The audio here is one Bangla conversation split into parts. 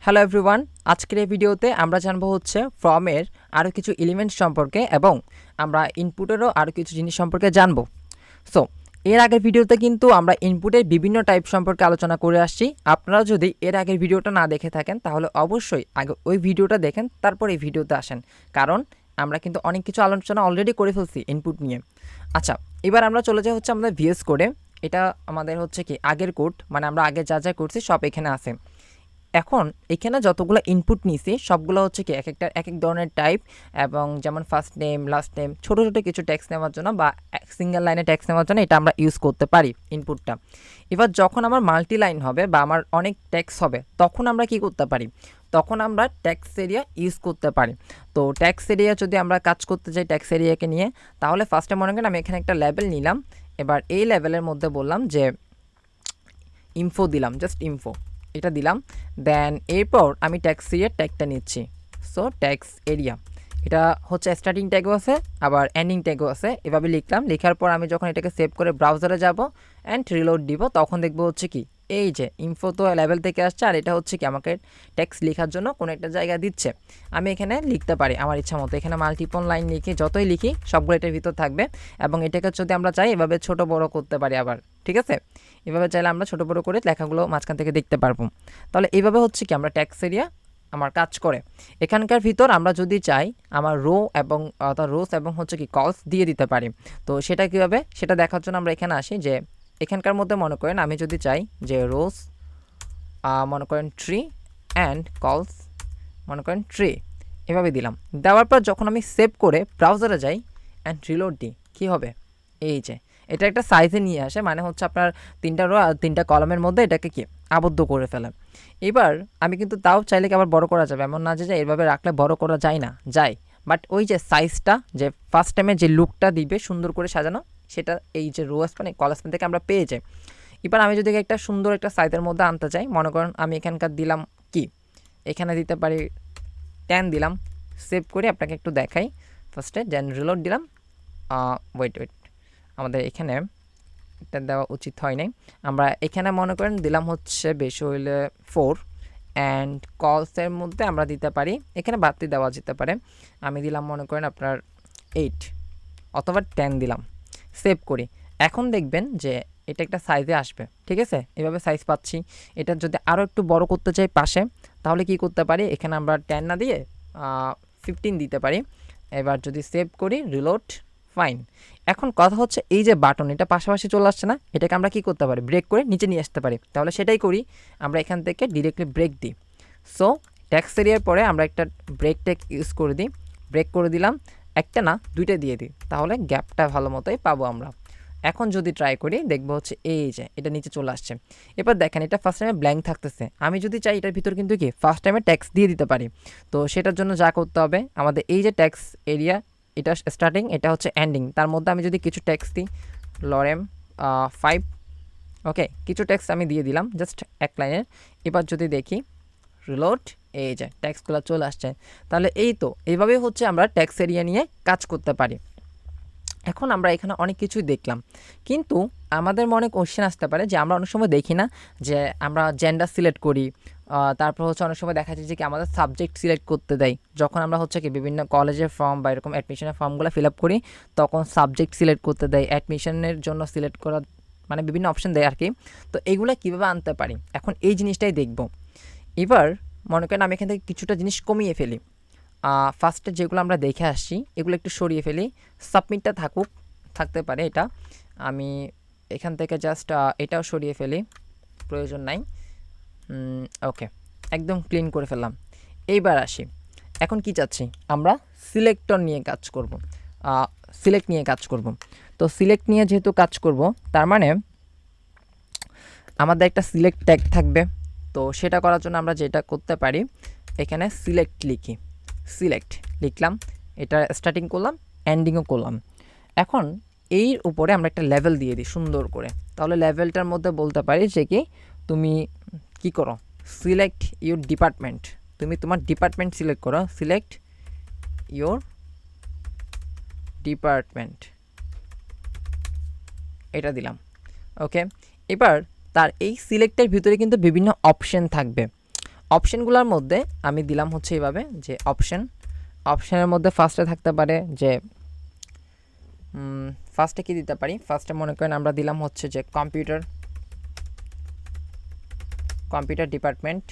হ্যালো এভরিওয়ান, আজকের এই ভিডিওতে আমরা জানবো হচ্ছে ফর্মের আরও কিছু এলিমেন্ট সম্পর্কে এবং আমরা ইনপুটেরও আরও কিছু জিনিস সম্পর্কে জানবো। সো এর আগের ভিডিওতে কিন্তু আমরা ইনপুটের বিভিন্ন টাইপ সম্পর্কে আলোচনা করে আসছি। আপনারা যদি এর আগের ভিডিওটা না দেখে থাকেন তাহলে অবশ্যই আগে ওই ভিডিওটা দেখেন, তারপর এই ভিডিওতে আসেন, কারণ আমরা কিন্তু অনেক কিছু আলোচনা অলরেডি করে ফেলছি ইনপুট নিয়ে। আচ্ছা, এবার আমরা চলে যাই হচ্ছে আমাদের ভিএস কোডে। এটা আমাদের হচ্ছে কি আগের কোড, মানে আমরা আগে যা যা করছি সব এখানে আছে। এখন এখানে যতগুলো ইনপুট নিছি সবগুলো হচ্ছে কি এক এক ধরনের টাইপ, এবং যেমন ফার্স্ট নেম, লাস্ট নেম, ছোটো ছোটো কিছু ট্যাক্স নেওয়ার জন্য বা সিঙ্গেল লাইনে ট্যাক্স নেওয়ার জন্য এটা আমরা ইউজ করতে পারি ইনপুটটা। এবার যখন আমার মাল্টি লাইন হবে বা আমার অনেক ট্যাক্স হবে তখন আমরা কি করতে পারি, তখন আমরা ট্যাক্স এরিয়া ইউজ করতে পারি। তো ট্যাক্স এরিয়া যদি আমরা কাজ করতে যাই ট্যাক্স এরিয়াকে নিয়ে, তাহলে ফার্স্টে মনে করেন আমি এখানে একটা লেভেল নিলাম। এবার এই লেভেলের মধ্যে বললাম যে ইনফো দিলাম, জাস্ট ইনফো এটা দিলাম। দেন এরপর আমি ট্যাক্স এরিয়ার ট্যাগটা নিচ্ছি। সো ট্যাক্স এরিয়া এটা হচ্ছে স্টার্টিং ট্যাগও আছে আবার এন্ডিং ট্যাগও আছে। এভাবে লিখলাম, লেখার পর আমি যখন এটাকে সেভ করে ব্রাউজারে যাব অ্যান্ড রিলোড দিব, তখন দেখবো হচ্ছে কি এই যে ইনফো তো লেভেল থেকে আসছে, আর এটা হচ্ছে কি আমাকে ট্যাক্স লেখার জন্য কোনো একটা জায়গা দিচ্ছে। আমি এখানে লিখতে পারি আমার ইচ্ছা মতো, এখানে মাল্টিপল লাইন লিখে যতই লিখি সবগুলো এটার ভিতর থাকবে। এবং এটাকে যদি আমরা চাই এভাবে ছোট বড় করতে পারি আবার, ঠিক আছে? এভাবে চাইলে আমরা ছোট বড় করে লেখাগুলো মাঝখান থেকে দেখতে পারবো। তাহলে এইভাবে হচ্ছে কি আমরা ট্যাক্স এরিয়া আমার কাজ করে। এখানকার ভিতর আমরা যদি চাই আমার রো এবং রোস এবং হচ্ছে কি কলস দিয়ে দিতে পারি। তো সেটা কীভাবে, সেটা দেখার জন্য আমরা এখানে আসি যে এখানকার মধ্যে মনে করেন আমি যদি চাই যে রোস মনে করেন ট্রি অ্যান্ড কলস মনে করেন ট্রি, এভাবে দিলাম। দেওয়ার পর যখন আমি সেভ করে ব্রাউজারে যাই অ্যান্ড রিলোড দিই, কী হবে, এই যে এটা একটা সাইজে নিয়ে আসে, মানে হচ্ছে আপনার 3টা রো আর 3টা কলামের মধ্যে এটাকে কি আবদ্ধ করে ফেলে। এবার আমি কিন্তু তাও চাইলে কি আবার বড় করা যাবে, এমন না যে এইভাবে রাখলে বড় করা যায় না, যায়। বাট ওই যে সাইজটা যে ফার্স্ট টাইমে যে লুকটা দিবে সুন্দর করে সাজানো, সেটা এই যে রো স্প্যান এই কলার স্প্যান থেকে আমরা পেয়ে যাই। এবার আমি যদি একটা সুন্দর একটা সাইজের মধ্যে আনতে চাই, মনে করেন আমি এখানকার দিলাম কি, এখানে দিতে পারি 10 দিলাম। সেভ করে আপনাকে একটু দেখাই ফার্স্টে, দেন রিলোড দিলাম। ওয়েট আমাদের এখানে এটা দেওয়া উচিত হয় নাই। আমরা এখানে মনে করেন দিলাম হচ্ছে বেশি হইলে 4, অ্যান্ড কলসের মধ্যে আমরা দিতে পারি, এখানে বাড়তি দেওয়া যেতে পারে, আমি দিলাম মনে করেন আপনার 8 অথবা 10 দিলাম। সেভ করি। এখন দেখবেন যে এটা একটা সাইজে আসবে, ঠিক আছে? এভাবে সাইজ পাচ্ছি। এটা যদি আরও একটু বড় করতে চাই পাশে, তাহলে কি করতে পারি, এখানে আমরা 10 না দিয়ে 15 দিতে পারি। এবার যদি সেভ করি, রিলোড, ফাইন। এখন কথা হচ্ছে এই যে বাটন এটা পাশাপাশি চলে আসছে না, এটাকে আমরা কি করতে পারি, ব্রেক করে নিচে নিয়ে আসতে পারি। তাহলে সেটাই করি, আমরা এখান থেকে ডিরেক্টলি ব্রেক দিই। সো ট্যাক্স এরিয়ার পরে আমরা একটা ব্রেক ট্যাগ ইউজ করে দিই, ব্রেক করে দিলাম, একটা না দুইটা দিয়ে দিই, তাহলে গ্যাপটা ভালো মতোই পাবো আমরা। এখন যদি ট্রাই করি দেখবো হচ্ছে এই যে এটা নিচে চলে আসছে। এবার দেখেন এটা ফার্স্ট টাইমে ব্ল্যাঙ্ক থাকতেছে, আমি যদি চাই এটার ভিতর কিন্তু কি ফার্স্ট টাইমে ট্যাক্স দিয়ে দিতে পারি। তো সেটার জন্য যা করতে হবে আমাদের এই যে ট্যাক্স এরিয়া, এটা স্টার্টিং, এটা হচ্ছে এন্ডিং, তার মধ্যে আমি যদি কিছু ট্যাক্স দিই, লরেম 5, ওকে, কিছু ট্যাক্স আমি দিয়ে দিলাম জাস্ট এক লাইনের। এবার যদি দেখি রিলোড, এই যে ট্যাক্সগুলো চলে আসছে। তাহলে এই তো এইভাবেই হচ্ছে আমরা ট্যাক্স এরিয়া নিয়ে কাজ করতে পারি। এখন আমরা এখানে অনেক কিছুই দেখলাম, কিন্তু আমাদের মনে কোশ্চেন আসতে পারে যে আমরা অনেক সময় দেখি না যে আমরা জেন্ডার সিলেক্ট করি, তারপর হচ্ছে অনেক সময় দেখা যায় যে কি আমাদের সাবজেক্ট সিলেক্ট করতে দেয়, যখন আমরা হচ্ছে কি বিভিন্ন কলেজের ফর্ম বা এরকম অ্যাডমিশনের ফর্মগুলো ফিল আপ করি তখন সাবজেক্ট সিলেক্ট করতে দেয়, অ্যাডমিশনের জন্য সিলেক্ট করা, মানে বিভিন্ন অপশন দেয় আর কি। তো এইগুলো কীভাবে আনতে পারি, এখন এই জিনিসটাই দেখব। এবার মনে করেন আমি এখান থেকে কিছুটা জিনিস কমিয়ে ফেলি, ফার্স্টে যেগুলো আমরা দেখে আসছি এগুলো একটু সরিয়ে ফেলি, সাবমিটটা থাকতে পারে, এটা আমি এখান থেকে জাস্ট এটাও সরিয়ে ফেলি, প্রয়োজন নাই। ওকে, একদম ক্লিন করে ফেললাম। এইবার আসি, এখন কি চাচ্ছি, আমরা সিলেক্টর নিয়ে কাজ করব, সিলেক্ট নিয়ে কাজ করব। তো সিলেক্ট নিয়ে যেহেতু কাজ করব, তার মানে আমাদের একটা সিলেক্ট ট্যাগ থাকবে। তো সেটা করার জন্য আমরা যেটা করতে পারি, এখানে সিলেক্ট লিখি, সিলেক্ট লিখলাম, এটা স্টার্টিং করলাম, এন্ডিংও করলাম। এখন এর উপরে আমরা একটা লেভেল দিয়ে দিই সুন্দর করে, তাহলে লেভেলটার মধ্যে বলতে পারি যে কি তুমি কি করো, সিলেক্ট ইউর ডিপার্টমেন্ট, তুমি তোমার ডিপার্টমেন্ট সিলেক্ট করো, সিলেক্ট ইউর ডিপার্টমেন্ট, এটা দিলাম। ওকে, এবার তার এই সিলেক্টের ভিতরে কিন্তু বিভিন্ন অপশন থাকবে, অপশনগুলোর মধ্যে আমি দিলাম হচ্ছে এইভাবে যে অপশনের মধ্যে ফার্স্টে থাকতে পারে যে ফার্স্টে কি দিতে পারি, ফার্স্টে মনে করেন আমরা দিলাম হচ্ছে যে কম্পিউটার ডিপার্টমেন্ট।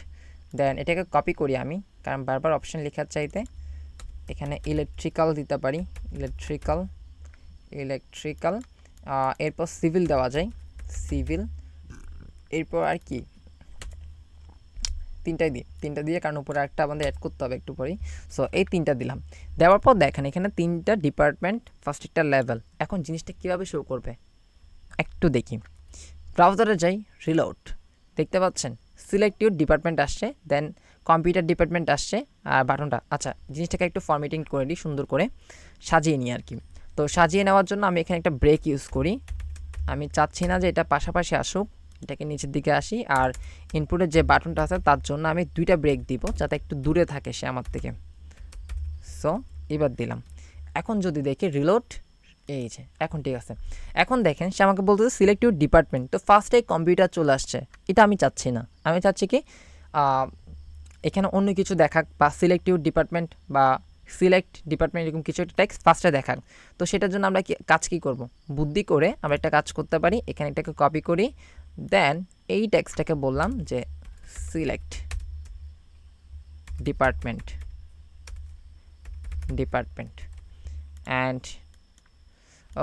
দেন এটাকে কপি করি আমি, কারণ বারবার অপশন লেখার চাইতে এখানে ইলেকট্রিক্যাল দিতে পারি, ইলেকট্রিক্যাল এরপর সিভিল দেওয়া যায়, সিভিল। এরপর আর কি তিনটা দিয়ে কারণ উপরে একটা আমাদের অ্যাড করতে হবে একটু পরেই। সো এই তিনটা দিলাম, দেওয়ার পর দেখেন এখানে তিনটা ডিপার্টমেন্ট, ফার্স্ট একটা লেভেল। এখন জিনিসটা কীভাবে শো করবে একটু দেখি। ব্রাউজারে যাই, রিলোড, দেখতে পাচ্ছেন সিলেক্টিভ ডিপার্টমেন্ট আসছে, দেন কম্পিউটার ডিপার্টমেন্ট আসছে আর বাটনটা। আচ্ছা, জিনিসটাকে একটু ফরম্যাটিং করে দিই, সুন্দর করে সাজিয়ে নিই আর কি। তো সাজিয়ে নেওয়ার জন্য আমি এখানে একটা ব্রেক ইউজ করি। আমি চাচ্ছি না যে এটা পাশাপাশি আসুক, এটাকে নিচের দিকে আসি। আর ইনপুটের যে বাটনটা আছে তার জন্য আমি 2টা ব্রেক দিব, যাতে একটু দূরে থাকে সে আমার থেকে। সো এবার দিলাম। এখন যদি দেখি রিলোড, এই যে এখন ঠিক আছে। এখন দেখেন সে আমাকে বলতেছে সিলেক্টিভ ডিপার্টমেন্ট, তো ফার্স্টে কম্পিউটার চলে আসছে। এটা আমি চাচ্ছি না, আমি চাচ্ছি কি এখানে অন্য কিছু দেখাক, বা সিলেক্টিভ ডিপার্টমেন্ট বা সিলেক্ট ডিপার্টমেন্ট এরকম কিছু একটা টেক্সট ফার্স্টে দেখাক। তো সেটার জন্য আমরা কাজ কী করব, বুদ্ধি করে আমরা একটা কাজ করতে পারি। এখানে এটাকে কপি করি, দেন এই টেক্সটটাকে বললাম যে সিলেক্ট ডিপার্টমেন্ট অ্যান্ড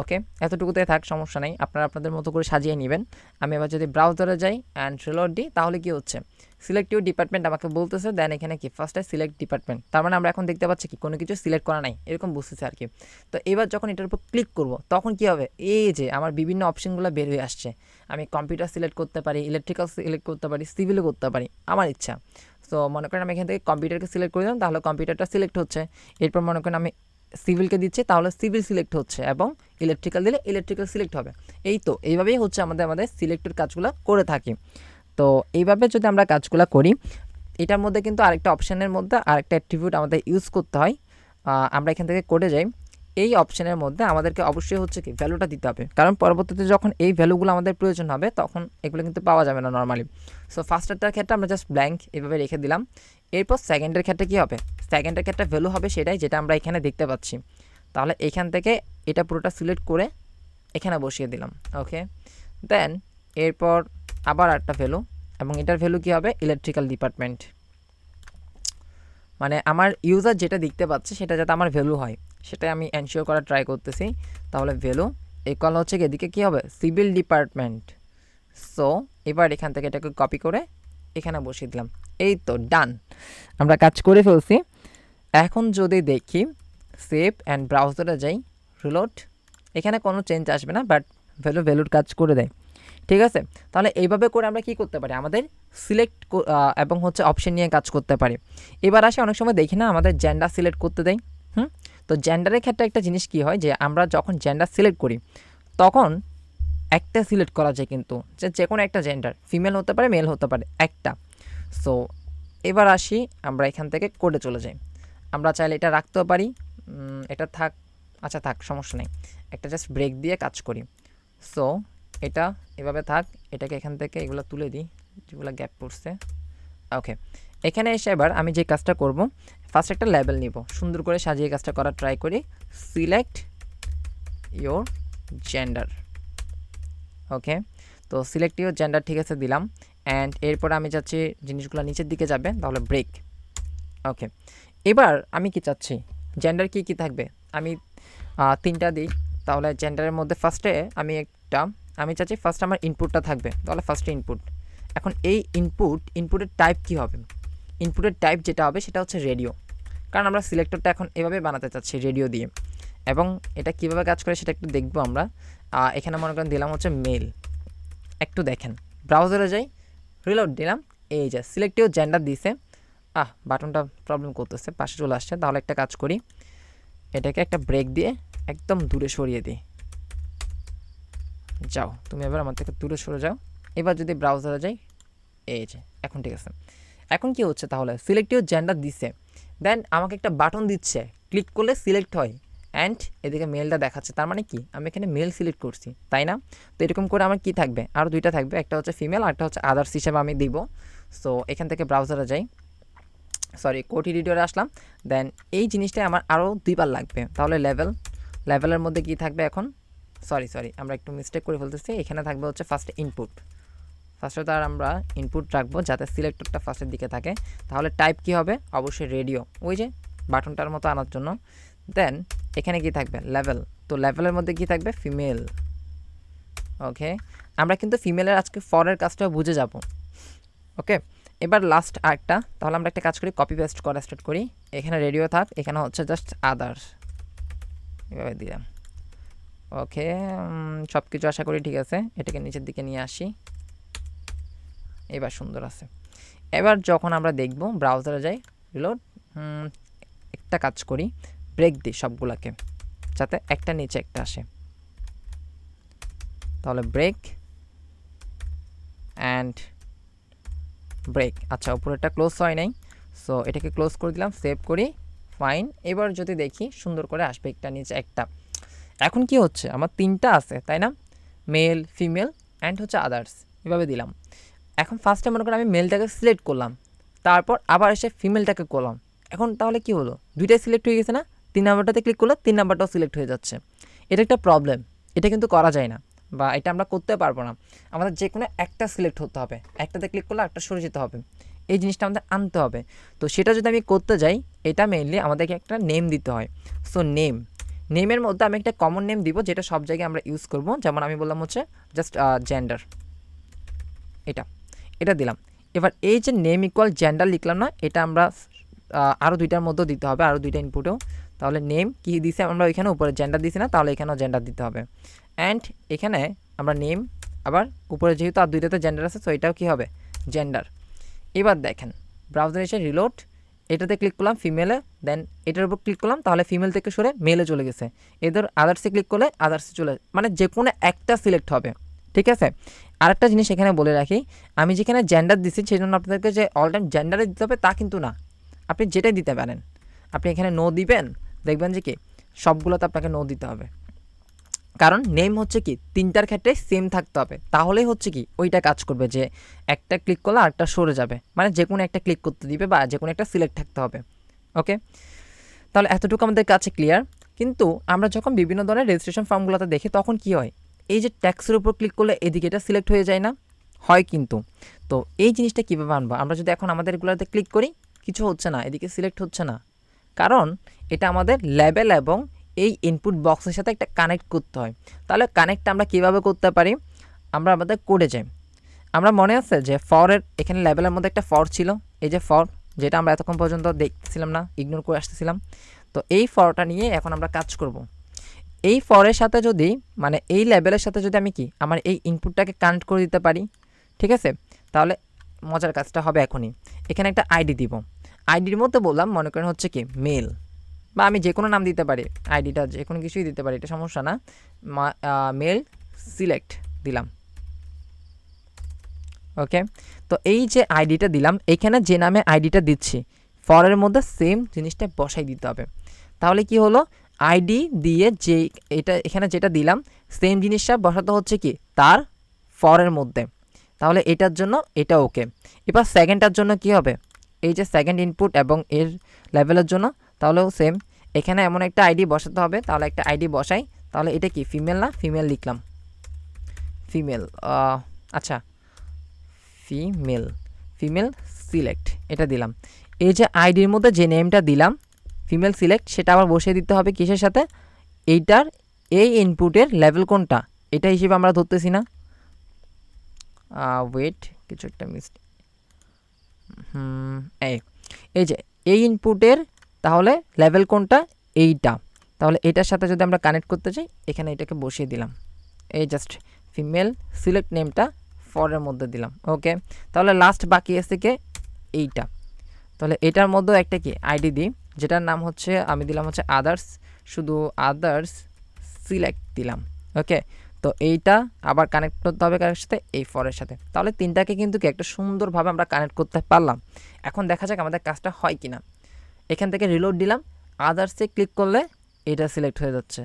ওকে, এতটুকুতে থাক, সমস্যা নেই, আপনারা আপনাদের মতো করে সাজিয়ে নেবেন। আমি এবার যদি ব্রাউজারে যাই অ্যান্ড রিলোড দিই, তাহলে কি হচ্ছে সিলেক্টিভ ডিপার্টমেন্ট আমাকে বলতেছে। দেন এখানে কি ফার্স্টে সিলেক্ট ডিপার্টমেন্ট, তার মানে আমরা এখন দেখতে পাচ্ছি কি কোনো কিছু সিলেক্ট করা নাই, এরকম বুঝতেছে আর কি। তো এবার যখন এটার উপর ক্লিক করব তখন কি হবে, এই যে আমার বিভিন্ন অপশনগুলো বের হয়ে আসছে। আমি কম্পিউটার সিলেক্ট করতে পারি, ইলেকট্রিক্যাল সিলেক্ট করতে পারি, সিভিলও করতে পারি, আমার ইচ্ছা। সো মনে করেন আমি এখান থেকে কম্পিউটারকে সিলেক্ট করে দিলাম, তাহলে কম্পিউটারটা সিলেক্ট হচ্ছে। এরপর মনে করেন আমি সিভিলকে দিচ্ছে, তাহলে সিভিল সিলেক্ট হচ্ছে, এবং ইলেকট্রিক্যাল দিলে ইলেকট্রিক্যাল সিলেক্ট হবে। এই তো এইভাবেই হচ্ছে আমাদের সিলেক্টের কাজগুলো করে থাকি। তো এইভাবে যদি আমরা কাজগুলো করি, এটার মধ্যে কিন্তু আরেকটা অপশানের মধ্যে আরেকটা অ্যাট্রিবিউট আমাদের ইউজ করতে হয়। আমরা এখান থেকে করে যাই, এই অপশানের মধ্যে আমাদেরকে অবশ্যই হচ্ছে কি ভ্যালুটা দিতে হবে, কারণ পরবর্তীতে যখন এই ভ্যালুগুলো আমাদের প্রয়োজন হবে তখন এগুলো কিন্তু পাওয়া যাবে না নর্মালি। সো ফার্স্টেরটার ক্ষেত্রে আমরা জাস্ট ব্ল্যাঙ্ক এভাবে রেখে দিলাম। এরপর সেকেন্ডের ক্ষেত্রে কী হবে, সেকেন্ডের ক্ষেত্রে ভ্যালু হবে সেটাই যেটা আমরা এখানে দেখতে পাচ্ছি। তাহলে এখান থেকে এটা পুরোটা সিলেক্ট করে এখানে বসিয়ে দিলাম। ওকে, দেন এরপর আবার একটা ভ্যালু, এবং এটার ভ্যালু কী হবে ইলেকট্রিক্যাল ডিপার্টমেন্ট, মানে আমার ইউজার যেটা দেখতে পাচ্ছে সেটা যাতে আমার ভ্যালু হয় সেটাই আমি এনশিওর করার ট্রাই করতেছি। তাহলে ভ্যালু ইকুয়াল হচ্ছে এদিকে কী হবে সিভিল ডিপার্টমেন্ট। সো এবার এখান থেকে এটাকে কপি করে এখানে বসিয়ে দিলাম। এই তো ডান, আমরা কাজ করে ফেলছি। এখন যদি দেখি সেভ অ্যান্ড ব্রাউজারে যাই, রিলোড, এখানে কোনো চেঞ্জ আসবে না, বাট ভ্যালুর কাজ করে দেয়। ঠিক আছে, তাহলে এইভাবে করে আমরা কি করতে পারি, আমাদের সিলেক্ট এবং হচ্ছে অপশন নিয়ে কাজ করতে পারি। এবার আসে অনেক সময় দেখি না আমাদের জেন্ডার সিলেক্ট করতে দেয়। তো জেন্ডারের ক্ষেত্রে একটা জিনিস কি হয়, যে আমরা যখন জেন্ডার সিলেক্ট করি তখন একটা সিলেক্ট করা যায়, কিন্তু যে কোনো একটা জেন্ডার, ফিমেল হতে পারে মেল হতে পারে একটা। সো এবার আসি আমরা এখান থেকে কোডে চলে যাই। আমরা চাইলে এটা রাখতেও পারি, এটা থাক, আচ্ছা থাক, সমস্যা নেই, একটা জাস্ট ব্রেক দিয়ে কাজ করি। সো এটা এভাবে থাক, এটাকে এখান থেকে এগুলো তুলে দিই যেগুলো গ্যাপ পড়ছে। ওকে, এখানে এসে এবার আমি যে কাজটা করব, ফার্স্ট একটা লেবেল নিব, সুন্দর করে সাজিয়ে কাজটা করার ট্রাই করি। Select your gender. ওকে, তো সিলেক্ট ইয়োর জেন্ডার ঠিক আছে দিলাম। অ্যান্ড এরপর আমি চাচ্ছি জিনিসগুলো নিচের দিকে যাবে, তাহলে ব্রেক। ওকে, এবার আমি কি চাচ্ছি জেন্ডার কি কি থাকবে, আমি 3টা দিই। তাহলে জেন্ডারের মধ্যে ফার্স্টে আমি চাচ্ছি ফার্স্ট আমার ইনপুটটা থাকবে, তাহলে ফার্স্টে ইনপুট। এখন এই ইনপুটের টাইপ কি হবে, ইনপুটের টাইপ যেটা হবে সেটা হচ্ছে রেডিও, কারণ আমরা সিলেক্টরটা এখন এভাবে বানাতে চাচ্ছি রেডিও দিয়ে। এবং এটা কিভাবে কাজ করে সেটা একটু দেখবো আমরা। এখানে মনে করেন দিলাম হচ্ছে মেল, একটু দেখেন ব্রাউজারে যাই, রিলোড দিলাম, এই যে সিলেক্টিভ জেন্ডার দিছে। বাটনটা প্রবলেম করতেছে, পাশে চলে আসছে। তাহলে একটা কাজ করি, এটাকে একটা ব্রেক দিয়ে একদম দূরে সরিয়ে দিই। যাও তুমি এবার আমার থেকে দূরে সরে যাও। এবার যদি ব্রাউজারে যাই, এই যে এখন ঠিক আছে। এখন কি হচ্ছে, তাহলে সিলেক্টিভ জেন্ডার দিচ্ছে, দেন আমাকে একটা বাটন দিচ্ছে, ক্লিক করলে সিলেক্ট হয়, অ্যান্ড এদিকে মেলটা দেখাচ্ছে। তার মানে কি আমি এখানে মেল সিলেক্ট করছি, তাই না? তো এরকম করে আমার কি থাকবে, আরও 2টা থাকবে, একটা হচ্ছে ফিমেল আর একটা হচ্ছে আদার্স হিসেবে আমি দিব। সো এখান থেকে ব্রাউজারে যাই, সরি কোড এডিটরে আসলাম, দেন এই জিনিসটাই আমার আরও 2বার লাগবে। তাহলে লেভেলের মধ্যে কি থাকবে এখন, সরি আমরা একটু মিস্টেক করে ফেলতেছি, এখানে থাকবে হচ্ছে ফার্স্টে ইনপুট। ফার্স্টে তার আমরা ইনপুট রাখবো যাতে সিলেক্টরটা ফার্স্টের দিকে থাকে। তাহলে টাইপ কি হবে, অবশ্যই রেডিও, ওই যে বাটনটার মতো আনার জন্য। দেন এখানে কি থাকবে, লেভেল। তো লেভেলের মধ্যে কি থাকবে, ফিমেল। ওকে, আমরা কিন্তু ফিমেলের আজকে ফরের কাজটাও বুঝে যাব। ওকে, এবার লাস্ট আরেকটা, তাহলে আমরা একটা কাজ করি, কপি পেস্ট করা স্টার্ট করি। এখানে রেডিও থাক, এখানে হচ্ছে জাস্ট আদার্স, এভাবে দিলাম। ওকে, সব কিছু আশা করি ঠিক আছে। এটাকে নিচের দিকে নিয়ে আসি, এবার সুন্দর আছে। এবার যখন আমরা দেখব ব্রাউজারে যাই, রিলোড, একটা কাজ করি, ব্রেক দিই সবগুলোকে যাতে একটা নিচে একটা আসে। তাহলে ব্রেক অ্যান্ড ব্রেক। আচ্ছা, উপরেরটা ক্লোজ হয় নাই, সো এটাকে ক্লোজ করে দিলাম, সেভ করি, ফাইন। এবার যদি দেখি সুন্দর করে আসবে একটা নিচে একটা। এখন কি হচ্ছে, আমার 3টা আছে তাই না, মেল ফিমেল অ্যান্ড হচ্ছে আদার্স, এভাবে দিলাম। এখন ফার্স্টে মনে করেন আমি মেলটাকে সিলেক্ট করলাম, তারপর আবার এসে ফিমেলটাকে করলাম। এখন তাহলে কি হলো, 2টাই সিলেক্ট হয়ে গেছে না, 3 নাম্বারটাতে ক্লিক করলে 3 নাম্বারটাও সিলেক্ট হয়ে যাচ্ছে। এটা একটা প্রবলেম, এটা কিন্তু করা যায় না, বা এটা আমরা করতে পারবো না। আমাদের যে কোনো একটা সিলেক্ট হতে হবে, একটাতে ক্লিক করলে একটা সরে যেতে হবে, এই জিনিসটা আমাদের আনতে হবে। তো সেটা যদি আমি করতে যাই, এটা মেইনলি আমাদেরকে একটা নেম দিতে হয়। সো নেমের মধ্যে আমি একটা কমন নেম দিব যেটা সব জায়গায় আমরা ইউজ করব। যেমন আমি বললাম হচ্ছে জাস্ট জেন্ডার, এটা দিলাম। এবার এই যে নেম ইকুয়াল জেন্ডার লিখলাম না, এটা আমরা আরও 2টার মধ্যেও দিতে হবে, আরও 2টা ইনপুটেও। তাহলে নেম কী দিছে আমরা এখানে উপরে জেন্ডার দিছি না, তাহলে এখানেও জেন্ডার দিতে হবে। অ্যান্ড এখানে আমরা নেম, আবার উপরে যেহেতু আর 2টাতে জেন্ডার আছে, সো এটাও কী হবে, জেন্ডার। এবার দেখেন ব্রাউজারে এসে রিলোড, এটাতে ক্লিক করলাম ফিমেলে, দেন এটার উপর ক্লিক করলাম, তাহলে ফিমেল থেকে সরে মেলে চলে গেছে। এদের আদার্সে ক্লিক করলে আদার্সে চলে, মানে যে কোনো একটা সিলেক্ট হবে, ঠিক আছে। আরেকটা জিনিস এখানে বলে রাখি, আমি যেখানে জেন্ডার দিচ্ছি সেই জন্য আপনাদেরকে যে অল টাইম জেন্ডারে দিতে হবে তা কিন্তু না, আপনি যেটাই দিতে পারেন। আপনি এখানে নো দিবেন, দেখবেন যে কি সবগুলোতে আপনাকে নো দিতে হবে, কারণ নেম হচ্ছে কি 3টার ক্ষেত্রে সেম থাকতে হবে, তাহলেই হচ্ছে কি ওইটা কাজ করবে, যে একটা ক্লিক করলে আরেকটা সরে যাবে, মানে যে কোনো একটা ক্লিক করতে দিবে বা যে কোনো একটা সিলেক্ট থাকতে হবে। ওকে, তাহলে এতটুকু আমাদের কাছে ক্লিয়ার। কিন্তু আমরা যখন বিভিন্ন ধরনের রেজিস্ট্রেশন ফর্মগুলোতে দেখি তখন কি হয়, এই যে ট্যাক্সের উপর ক্লিক করলে এদিকে এটা সিলেক্ট হয়ে যায় না, হয় কিন্তু। তো এই জিনিসটা কীভাবে আনবো, আমরা যদি এখন আমাদের এগুলোতে ক্লিক করি, কিছু হচ্ছে না, এদিকে সিলেক্ট হচ্ছে না, কারণ এটা আমাদের লেবেল এবং এই ইনপুট বক্সের সাথে একটা কানেক্ট করতে হয়। তাহলে কানেক্ট আমরা কীভাবে করতে পারি, আমরা আমাদের কোডে যাই। আমরা মনে আছে যে ফরের এখানে লেবেলের মধ্যে একটা ফর ছিল, এই যে ফর, যেটা আমরা এতক্ষণ পর্যন্ত দেখতেছিলাম না, ইগনোর করে আসতেছিলাম। তো এই ফরটা নিয়ে এখন আমরা কাজ করব। এই ফরের সাথে যদি, মানে এই লেভেলের সাথে যদি আমি কি আমার এই ইনপুটটাকে কানেক্ট করে দিতে পারি, ঠিক আছে, তাহলে মজার কাজটা হবে এখনই। এখানে একটা আইডি দিব, আইডির মধ্যে বললাম মনে করেন হচ্ছে কি মেল, বা আমি যে কোনো নাম দিতে পারি, আইডিটা যে কোনো কিছুই দিতে পারি, এটা সমস্যা না। মেল সিলেক্ট দিলাম। ওকে, তো এই যে আইডিটা দিলাম, এখানে যে নামে আইডিটা দিচ্ছি ফরের মধ্যে সেম জিনিসটা বসাই দিতে হবে। তাহলে কি হলো, আইডি দিয়ে যে এটা এখানে যেটা দিলাম সেম জিনিসটা বসাতে হচ্ছে কি তার ফরের মধ্যে। তাহলে এটার জন্য এটা ওকে। এবার সেকেন্ডটার জন্য কি হবে, এই যে সেকেন্ড ইনপুট এবং এর লেভেলের জন্য, তাহলেও সেম, এখানে এমন একটা আইডি বসাতে হবে। তাহলে একটা আইডি বসাই, তাহলে এটা কি ফিমেল না, ফিমেল লিখলাম, ফিমেল। আচ্ছা, ফিমেল সিলেক্ট, এটা দিলাম। এই যে আইডির মধ্যে যে নেমটা দিলাম ফিমেল সিলেক্ট, সেটা আবার বসিয়ে দিতে হবে কিসের সাথে, এইটার এই ইনপুটের লেভেল কোনটা এটা হিসেবে আমরা ধরতেছি না, ওয়েট কিছু একটা মিস্টেক, এই যে এই ইনপুটের তাহলে লেভেল কোনটা, এইটা। তাহলে এটার সাথে যদি আমরা কানেক্ট করতে চাই, এখানে এটাকে বসিয়ে দিলাম, এই জাস্ট ফিমেল সিলেক্ট নেমটা ফরের মধ্যে দিলাম। ওকে, তাহলে লাস্ট বাকি আছে কি এইটা। তাহলে এটার মধ্যেও একটা কি আইডি দিই, যেটার নাম হচ্ছে আমি দিলাম হচ্ছে আদার্স, শুধু আদার্স সিলেক্ট দিলাম। ওকে, তো এইটা আবার কানেক্ট করতে হবে কার সাথে, এই ফরের সাথে। তাহলে তিনটাকে কিন্তু কি একটা সুন্দরভাবে আমরা কানেক্ট করতে পারলাম। এখন দেখা যাক আমাদের কাজটা হয় কি না। এখান থেকে রিলোড দিলাম, আদার্সে ক্লিক করলে এটা সিলেক্ট হয়ে যাচ্ছে,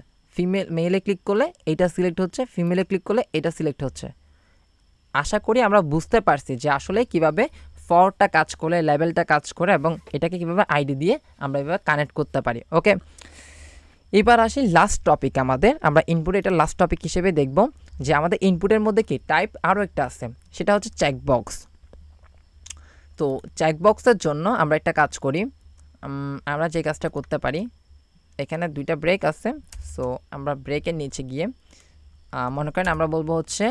মেলে ক্লিক করলে এইটা সিলেক্ট হচ্ছে, ফিমেলে ক্লিক করলে এটা সিলেক্ট হচ্ছে। আশা করি আমরা বুঝতে পারছি যে আসলে কিভাবে ফরটা কাজ করে, লেভেলটা কাজ করে এবং এটাকে কীভাবে আইডি দিয়ে আমরা এভাবে কানেক্ট করতে পারি। ওকে, এবার আসি লাস্ট টপিক আমাদের। আমরা ইনপুট এটা লাস্ট টপিক হিসেবে দেখব যে আমাদের ইনপুটের মধ্যে কি টাইপ আরও একটা আছে, সেটা হচ্ছে চেকবক্স। তো চেকবক্সের জন্য আমরা একটা কাজ করি, আমরা যে কাজটা করতে পারি, এখানে দুইটা ব্রেক আছে। সো আমরা ব্রেকের নিচে গিয়ে মনে করেন আমরা বলবো হচ্ছে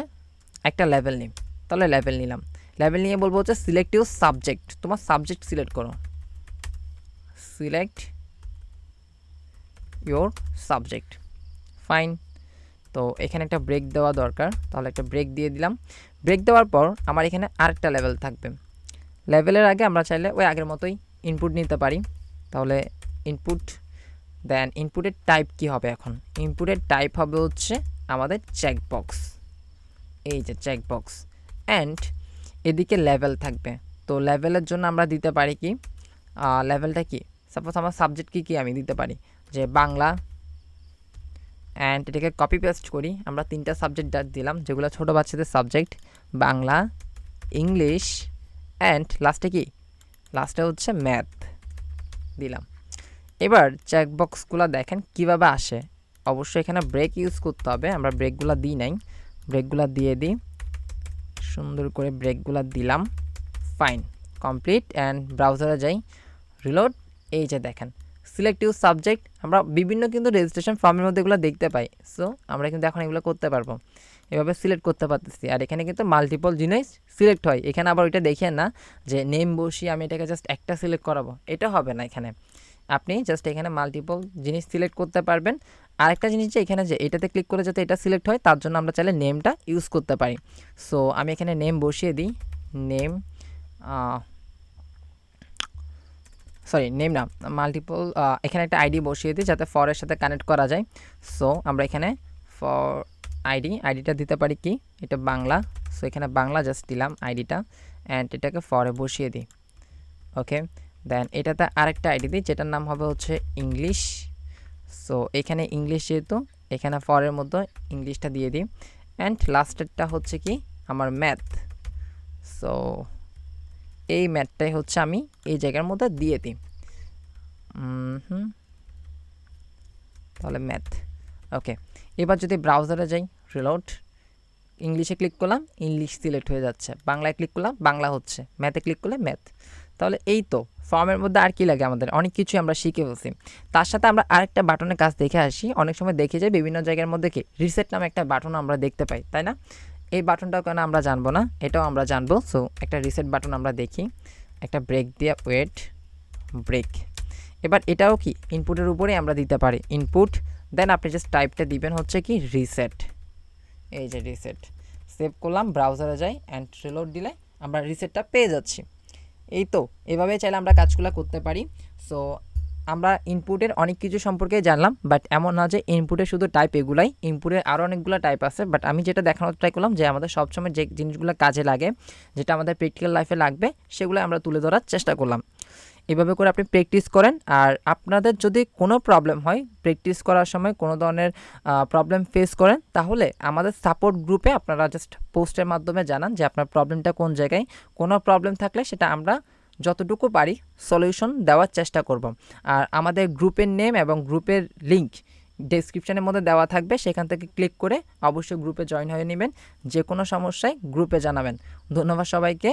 একটা লেভেল নিই, তাহলে লেভেল নিলাম। লেভেল নিয়ে বলবো হচ্ছে সিলেক্ট ইউর সাবজেক্ট, তোমার সাবজেক্ট সিলেক্ট করো, সিলেক্ট ইউর সাবজেক্ট, ফাইন। তো এখানে একটা ব্রেক দেওয়া দরকার, তাহলে একটা ব্রেক দিয়ে দিলাম। ব্রেক দেওয়ার পর আমার এখানে আরেকটা লেভেল থাকবে। লেভেলের আগে আমরা চাইলে ওই আগের মতোই ইনপুট নিতে পারি, তাহলে ইনপুট, দেন ইনপুটের টাইপ কি হবে এখন? ইনপুটের টাইপ হবে হচ্ছে আমাদের চেকবক্স, এই যে চেকবক্স। অ্যান্ড এদিকে লেভেল থাকবে। তো লেভেলের জন্য আমরা দিতে পারি কি, লেভেলটা কি, সাপোজ আমার সাবজেক্ট কি আমি দিতে পারি যে বাংলা। অ্যান্ড এটাকে কপি পেস্ট করি, আমরা 3টা সাবজেক্ট দিলাম যেগুলো ছোটো বাচ্চাদের সাবজেক্ট, বাংলা, ইংলিশ অ্যান্ড লাস্টে কি, লাস্টে হচ্ছে ম্যাথ দিলাম। এবার চেকবক্সগুলো দেখেন কিভাবে আসে। অবশ্যই এখানে ব্রেক ইউজ করতে হবে, আমরা ব্রেকগুলো দিই নাই, ব্রেকগুলো দিয়ে দিই, সুন্দর করে ব্রেকগুলো দিলাম, ফাইন, কমপ্লিট। অ্যান্ড ব্রাউজারে যাই, রিলোড, এই যে দেখেন সিলেক্ট ইউজ সাবজেক্ট। আমরা বিভিন্ন কিন্তু রেজিস্ট্রেশন ফর্মের মধ্যে এগুলো দেখতে পাই। সো আমরা কিন্তু এখন এগুলো করতে পারবো, এভাবে সিলেক্ট করতে পারতেছি। আর এখানে কিন্তু মাল্টিপল জিনিস সিলেক্ট হয়। এখানে আবার ওইটা দেখেন না যে নেম বসিয়ে আমি এটাকে জাস্ট একটা সিলেক্ট করাবো, এটা হবে না। এখানে আপনি জাস্ট এখানে মাল্টিপল জিনিস সিলেক্ট করতে পারবেন। আরেকটা জিনিস যে এখানে যে এটাতে ক্লিক করে যাতে এটা সিলেক্ট হয়, তার জন্য আমরা চাইলে নেমটা ইউজ করতে পারি। সো আমি এখানে নেম বসিয়ে দিই, নেম, সরি নেম না, মাল্টিপল, এখানে একটা আইডি বসিয়ে দিই যাতে ফরের সাথে কানেক্ট করা যায়। সো আমরা এখানে ফর আইডিটা দিতে পারি কি, এটা বাংলা। সো এখানে বাংলা জাস্ট দিলাম আইডিটা, অ্যান্ড এটাকে ফরে বসিয়ে দিই। ওকে, দেন এটাতে আরেকটা আইডি দিই যেটার নাম হবে হচ্ছে ইংলিশ। সো এখানে ইংলিশ যেহেতু, এখানে ফরের মধ্যে ইংলিশটা দিয়ে দিই। অ্যান্ড লাস্টেরটা হচ্ছে কি আমার ম্যাথ। সো এই ম্যাথটাই হচ্ছে আমি এই জায়গার মধ্যে দিয়ে দিই, তাহলে ম্যাথ। ওকে, এবার যদি ব্রাউজারে যাই, রিলোড, ইংলিশে ক্লিক করলাম, ইংলিশ সিলেক্ট হয়ে যাচ্ছে, বাংলায় ক্লিক করলাম, বাংলা হচ্ছে, ম্যাথে ক্লিক করলে ম্যাথ। তাহলে এই তো ফর্মের মধ্যে আর কি লাগে, আমাদের অনেক কিছুই আমরা শিখে ফেলছি। তার সাথে আমরা আরেকটা বাটনের কাজ দেখে আসি। অনেক সময় দেখে যাই বিভিন্ন জায়গার মধ্যে কি রিসেট নামে একটা বাটন আমরা দেখতে পাই, তাই না? এই বাটনটাও কেন আমরা জানবো না, এটাও আমরা জানবো। সো একটা রিসেট বাটন আমরা দেখি, একটা ব্রেক দিয়ে, ওয়েট, ব্রেক। এবার এটাও কি ইনপুটের উপরেই আমরা দিতে পারি, ইনপুট, দেন আপনি জাস্ট টাইপটা দিবেন হচ্ছে কি রিসেট, এই যে রিসেট। সেভ করলাম, ব্রাউজারে যাই, অ্যান্ড রিলোড দিলে আমরা রিসেটটা পেয়ে যাচ্ছি। এই তো এভাবে চাইলে আমরা কাজগুলো করতে পারি। সো আমরা ইনপুটের অনেক কিছু সম্পর্কে জানলাম, বাট এমন না যে ইনপুটের শুধু টাইপ এগুলাই, ইনপুটের আরও অনেকগুলো টাইপ আছে। বাট আমি যেটা দেখানোর ট্রাই করলাম যে আমাদের সবসময় যে জিনিসগুলো কাজে লাগে, যেটা আমাদের প্র্যাকটিক্যাল লাইফে লাগবে, সেগুলো আমরা তুলে ধরার চেষ্টা করলাম। এভাবে করে আপনি প্র্যাকটিস করেন। আর আপনাদের যদি কোনো প্রবলেম হয় প্র্যাকটিস করার সময়, কোনো ধরনের প্রবলেম ফেস করেন, তাহলে আমাদের সাপোর্ট গ্রুপে আপনারা জাস্ট পোস্টের মাধ্যমে জানান যে আপনার প্রবলেমটা কোন জায়গায়। কোনো প্রবলেম থাকলে সেটা আমরা যতটুকু পারি সলিউশন দেওয়ার চেষ্টা করব। আর আমাদের গ্রুপের নেম এবং গ্রুপের লিঙ্ক ডেসক্রিপশনের মধ্যে দেওয়া থাকবে, সেখান থেকে ক্লিক করে অবশ্যই গ্রুপে জয়েন হয়ে নেবেন। যে কোনো সমস্যায় গ্রুপে জানাবেন। ধন্যবাদ সবাইকে।